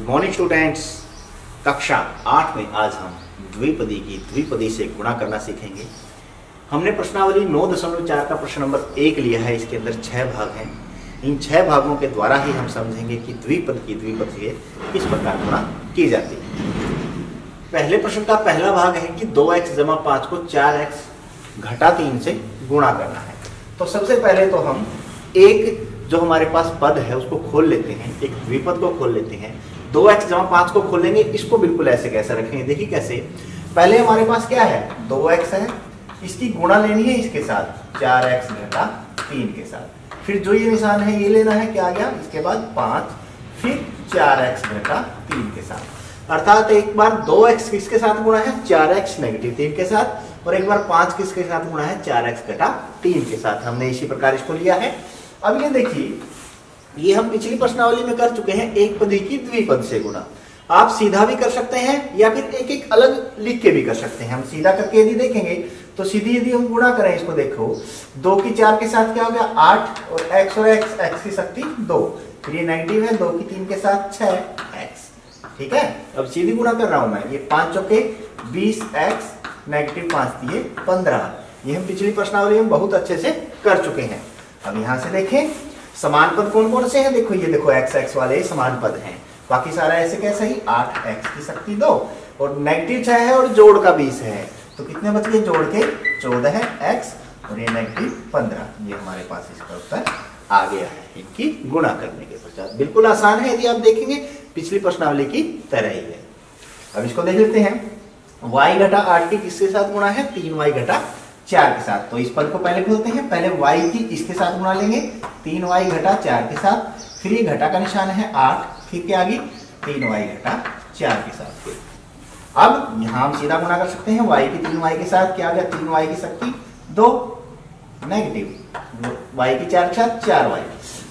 Morning students, कक्षा 8 में आज हम द्विपदी की द्विपदी से गुणा करना सीखेंगे। हमने प्रश्नावली 9.4 का प्रश्न नंबर 1 लिया है। इसके अंदर 6 भाग हैं। इन 6 भागों के द्वारा ही हम समझेंगे कि द्विपद की द्विपद से किस प्रकार गुणा की जाती है। पहले प्रश्न का पहला भाग है कि 2x जमा 5 को 4x घटा 3 से गुणा करना है। तो सबसे पहले तो हम एक जो हमारे पास पद है उसको खोल लेते हैं, एक द्विपद को खोल लेते हैं। 2x जमा 5 को खोलेंगे, इसको बिल्कुल ऐसे कैसे रखेंगे, देखिए कैसे। पहले हमारे पास क्या है, 2x है, इसकी गुणा लेनी है इसके साथ 4x घटा 3 के साथ। फिर जो ये निशान है ये लेना है, क्या आ गया, इसके बाद 5, फिर 4x घटा 3 के साथ। अर्थात एक बार 2x किसके साथ गुणा है, 4x नेगेटिव 3 के साथ, और एक बार 5 किसके साथ गुणा है, 4x घटा 3 के साथ। हमने इसी प्रकार इसको लिया है। अब ये देखिए, ये हम पिछली प्रश्नावली में कर चुके हैं, एक पदी की द्विपद से गुणा। आप सीधा भी कर सकते हैं या फिर एक एक अलग लिख के भी कर सकते हैं। हम सीधा करके यदि देखेंगे तो सीधी यदि हम गुणा करें, इसको देखो, 2 की 4 के साथ क्या हो गया 8, और x की शक्ति 2, फिर ये नेगेटिव है, 2 की 3 के साथ 6x। ठीक है, अब सीधी गुणा कर रहा हूं मैं। ये 5 चौके 20x, नेगेटिव 5 दिए 15। ये हम पिछली प्रश्नावली में बहुत अच्छे से कर चुके हैं। अब यहां से देखें समान पद कौन कौन से हैं, देखो ये देखो x वाले समान पद हैं, बाकी सारा ऐसे कैसे ही 8x की शक्ति 2, और नेगेटिव 6 है और जोड़ का 20 है, तो कितने बच गए, जोड़ के 14 है x, और ये नेगेटिव 15। ये हमारे पास इसका उत्तर आ गया है इनकी गुणा करने के पश्चात। बिल्कुल आसान है, यदि आप देखेंगे पिछली प्रश्नावली की तरह ही है। अब इसको देख लेते हैं, y घटा 8 की किसके साथ गुणा है, 3y घटा 4 के साथ। तो इस पद को पहले खोलते हैं, पहले y की इसके साथ गुणा लेंगे 3y घटा 4 के साथ, फिर ये घटा का निशान है 8, फिर क्या आ गई 3y घटा 4 के साथ। अब यहां हम सीधा गुणा कर सकते हैं, y की 3y के साथ क्या आ गया, 3y की शक्ति 2, नेगेटिव y की 4 के साथ 4y।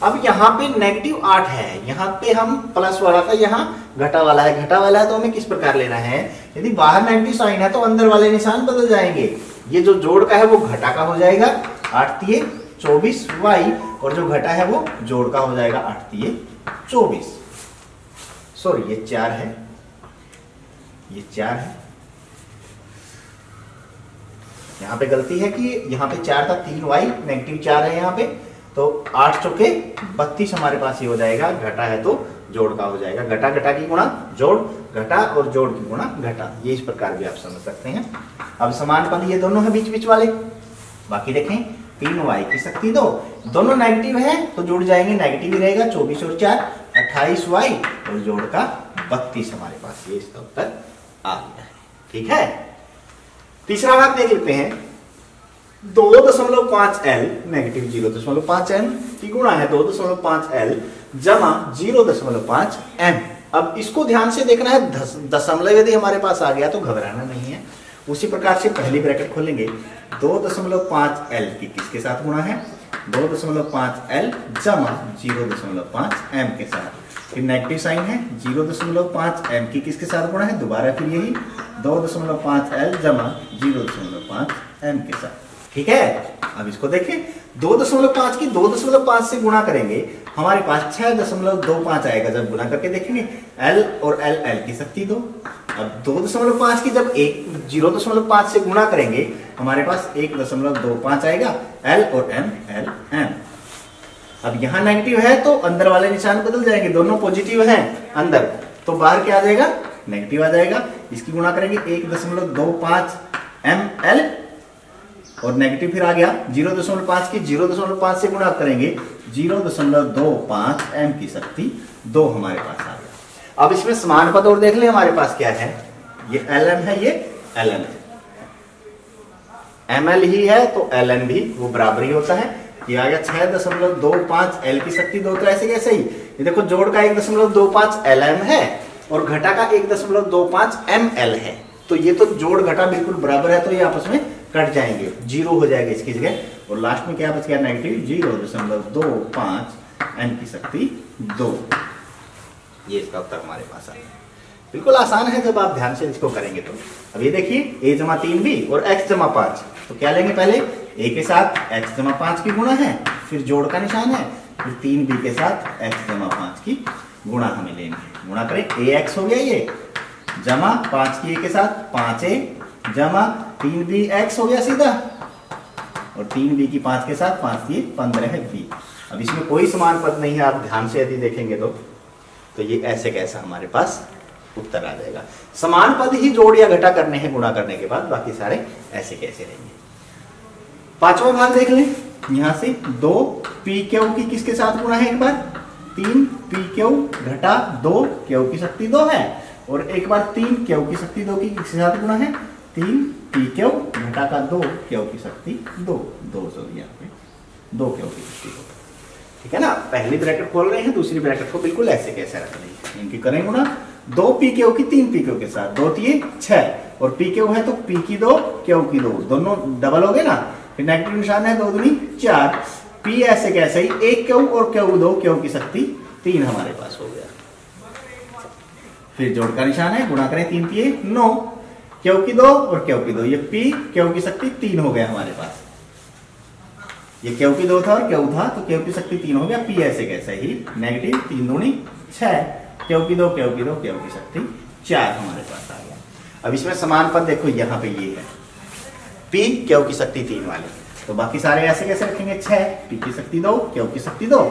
अब यहाँ पे नेगेटिव 8 है, यहाँ पे हम प्लस वाला था, यहाँ घटा वाला है। घटा वाला है तो हमें किस प्रकार लेना है, यदि बाहर नेगेटिव साइन है तो अंदर वाले निशान बदल जाएंगे। ये जो जोड़ का है वो घटा का हो जाएगा, 8 तिये 24y, और जो घटा है वो जोड़ का हो जाएगा, 8 तिये 24। सॉरी, ये 4 है, ये 4 है, यहां पे गलती है कि यहां पे 4 था, 3y नेगेटिव 4 है यहाँ पे, तो 8 चौके 32 हमारे पास ये हो जाएगा। घटा है तो जोड़ का हो जाएगा, घटा घटा की गुणा जोड़, घटा और जोड़ की गुणा घटा। ये इस प्रकार भी आप समझ सकते हैं। अब समान पद ये दोनों है बीच बीच वाले। बाकी देखें, 3y की शक्ति 2, दोनों नेगेटिव है तो जुड़ जाएंगे, नेगेटिव ही रहेगा, 24 और 4 28y, और जोड़ का 32 हमारे पास। ये इसका उत्तर आ गया है। ठीक है, तीसरा भाग देख लेते हैं, 2.5l नेगेटिव 0.5m की गुणा है 2.5l जमा 0.5m। अब इसको ध्यान से देखना है, दशमलव यदि हमारे पास आ गया तो घबराना नहीं है। उसी प्रकार से पहली ब्रैकेट खोलेंगे, 2.5l की किसके साथ गुणा है, 2.5l जमा 0.5m के साथ। फिर नेगेटिव साइन है, 0.5m की किसके साथ गुणा है, दोबारा फिर यही 2.5l जमा 0.5m के साथ। ठीक है, अब इसको देखें, 2.5 की 2.5 से गुणा करेंगे, हमारे पास 6.25 आएगा। जब गुणा करके देखेंगे, l और l की शक्ति 2। अब 2.5 की जब 0.5 से गुणा करेंगे, हमारे पास 1.25 आएगा, l और m। अब यहाँ नेगेटिव है तो अंदर वाले निशान बदल जाएंगे, दोनों पॉजिटिव हैं अंदर, तो बाहर क्या आ जाएगा, नेगेटिव आ जाएगा। इसकी गुणा करेंगे 1.25 ml, और नेगेटिव फिर आ गया 0.5 की 0.5 से गुणा करेंगे, 0.25 m की शक्ति 2 हमारे पास आ गया। अब इसमें समान पद और देख ले, हमारे पास क्या है, ये lm है, ये ln है, ml ही है तो ln भी वो बराबर ही होता है। ये आ गया 6.25 l की शक्ति 2, तो ऐसे कैसे ही, ये देखो जोड़ का 1.25 lm है और घटा का 1.25 ml है, तो ये तो जोड़ घटा बिल्कुल बराबर है, तो ये आपस में कट जाएंगे, 0 हो जाएगा इसकी जगह, और लास्ट में क्या बच गया, नेगेटिव 0.25 m की शक्ति 2। ये इसका उत्तर हमारे पास आ गया। बिल्कुल आसान है जब आप ध्यान से इसको करेंगे तो। अब ये देखिए, a जमा 3b और x जमा 5, तो क्या लेंगे, पहले a के साथ x जमा 5 की गुणा है, फिर जोड़ का निशान है, फिर 3b के साथ x जमा 5 की गुणा हमें लेना है। गुणा करें, ax हो गया ये, जमा 5 की a के साथ 5a, जमा 3bx हो गया सीधा, और 3b की 5 के साथ 5 की 15b। अब इसमें कोई समान पद नहीं है, आप ध्यान से यदि देखेंगे तो ये ऐसे कैसा हमारे पास उत्तर आ जाएगा। समान पद ही जोड़ या घटा करने हैं गुणा करने के बाद, बाकी सारे ऐसे कैसे रहेंगे। पांचवा भाग देख लें, यहां से 2pq की किसके साथ गुणा है, एक बार 3pq घटा 2q की शक्ति 2 है, और एक बार 3q की शक्ति 2 की किसके साथ गुणा है, 3pq घटा का 2q की शक्ति 2 यहाँ पे 2q की शक्ति 2। ठीक है ना, पहली ब्रैकेट खोल रहे हैं, दूसरी ब्रैकेट को बिल्कुल ऐसे कैसे रख रहे हैं, इनकी करें गुणा 2pq की 3pq के साथ, 2 3 6, और pq है तो p की 2 q की 2, दोनों डबल हो गए ना, फिर नेगेटिव निशान है, 2 दूनी 4, p ऐसे कैसे ही 1q और q 2, q की शक्ति 3 हमारे पास हो गया। फिर जोड़ का निशान है, गुणा करें 3 3 9, q की 2 और q की 2, ये p q की शक्ति 3 हो गया हमारे पास। ये q की 2 था और q था, तो q की शक्ति 3 हो गया, p ऐसे कैसे ही नेगेटिव 3 दूनी 6, q की 2 q की 2 q की शक्ति 4 हमारे पास आ गया। अब इसमें समान पद देखो, यहाँ पे ये है p q की शक्ति 3 वाले, तो बाकी सारे ऐसे कैसे रखेंगे, 6 p की शक्ति 2 q की शक्ति 2,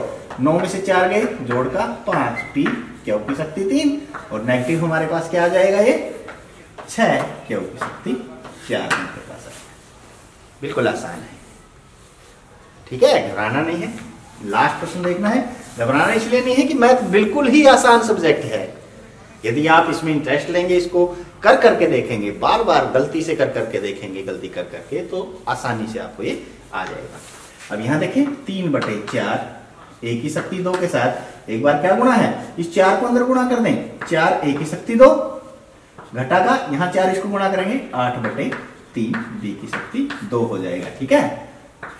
9 में से 4 गए, जोड़ का 5 p q की शक्ति 3, और नेगेटिव हमारे पास क्या आ जाएगा, ये 6 q की शक्ति 4 हमारे पास आ गया। बिल्कुल आसान है, ठीक है, घबराना नहीं है। लास्ट प्रश्न देखना है, घबराना इसलिए नहीं है कि मैथ बिल्कुल ही आसान सब्जेक्ट है। यदि आप इसमें इंटरेस्ट लेंगे, इसको कर करके देखेंगे, बार बार गलती से कर करके देखेंगे, गलती कर करके, तो आसानी से आपको ये आ जाएगा। अब यहाँ देखें 3/4 a की शक्ति 2 के साथ एक बार क्या गुणा है, इस 4 को अंदर गुणा कर दें, 4 a की शक्ति 2 घटा का यहाँ 4 इसको गुणा करेंगे, 8/3 b की शक्ति 2 हो जाएगा। ठीक है,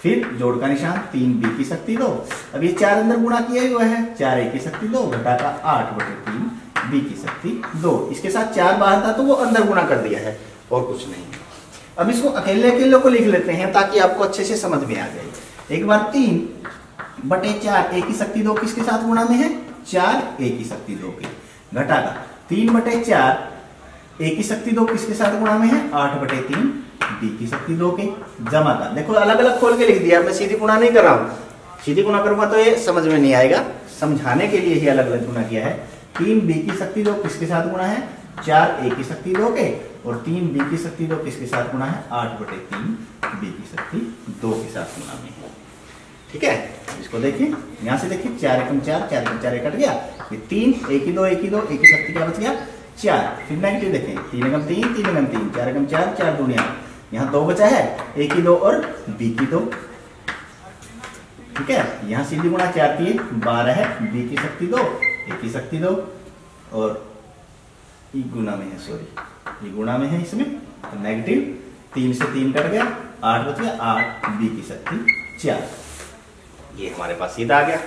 फिर जोड़ का निशान 3b की शक्ति 2, अब ये 4 अंदर गुणा किया हुआ है, 4a की शक्ति 2 घटा का 8/3 b की शक्ति 2, इसके साथ 4 बाहर था तो वो अंदर गुणा कर दिया है, और कुछ नहीं है। अब इसको अकेले अकेले को लिख लेते हैं ताकि आपको अच्छे से समझ में आ जाए। एक बार 3/4 a की शक्ति 2 किसके साथ गुणा में है, 4a की शक्ति 2 के, घटा का 3/4 a की शक्ति 2 किसके साथ गुणा में है, 8/3 b की शक्ति 2 के, जमा का, देखो अलग अलग खोल के लिख दिया, मैं सीधी गुणा नहीं कर रहा हूं, सीधी गुणा करूंगा तो ये समझ में नहीं आएगा, समझाने के लिए ही अलग अलग गुणा किया है। 3b की शक्ति 2 किसके साथ गुणा है, 4a की शक्ति 2 के, और 3b की शक्ति 2 किसके साथ गुणा है, 8/3 b की शक्ति 2 के साथ गुणा में है। ठीक है, इसको देखिए, यहां से देखिए 4 एकम 4, 4 एकम 4 कट गया, फिर 3 a की 2 a की 2 a की शक्ति क्या बच गया, 4, फिर नेगेटिव देखें, 3 एकम 3 3 एकम 3, 4 एकम 4 4 दूनिया, यहाँ 2 बचा है, a की 2 और b की 2। ठीक है, यहाँ सीधी गुणा 4 3 12 है, b की शक्ति 2 a की शक्ति 2, और ई गुणा में है, सॉरी ये गुणा में है, इसमें तो नेगेटिव 3 से 3 कट गया, 8 बच गया, 8 b की शक्ति 4, ये हमारे पास सीधा आ गया।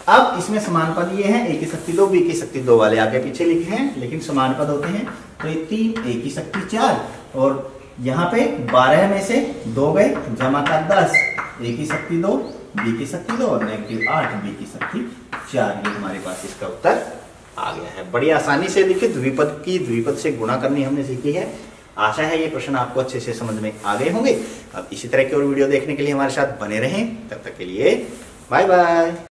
अब इसमें समान पद ये है, a की शक्ति 2 b की शक्ति 2 वाले आगे पीछे लिखे हैं, लेकिन समान पद होते हैं, तो ये 3 a की शक्ति 4, और यहाँ पे 12 में से 2 गए, जमा का 10 a की शक्ति 2 b की शक्ति 2 और नेगेटिव 8 b की शक्ति 4, ये हमारे पास इसका उत्तर आ गया है। बड़ी आसानी से देखिए, द्विपद की द्विपद से गुणा करनी हमने सीखी है। आशा है ये प्रश्न आपको अच्छे से समझ में आ गए होंगे। अब इसी तरह की और वीडियो देखने के लिए हमारे साथ बने रहें, तब तक के लिए बाय बाय।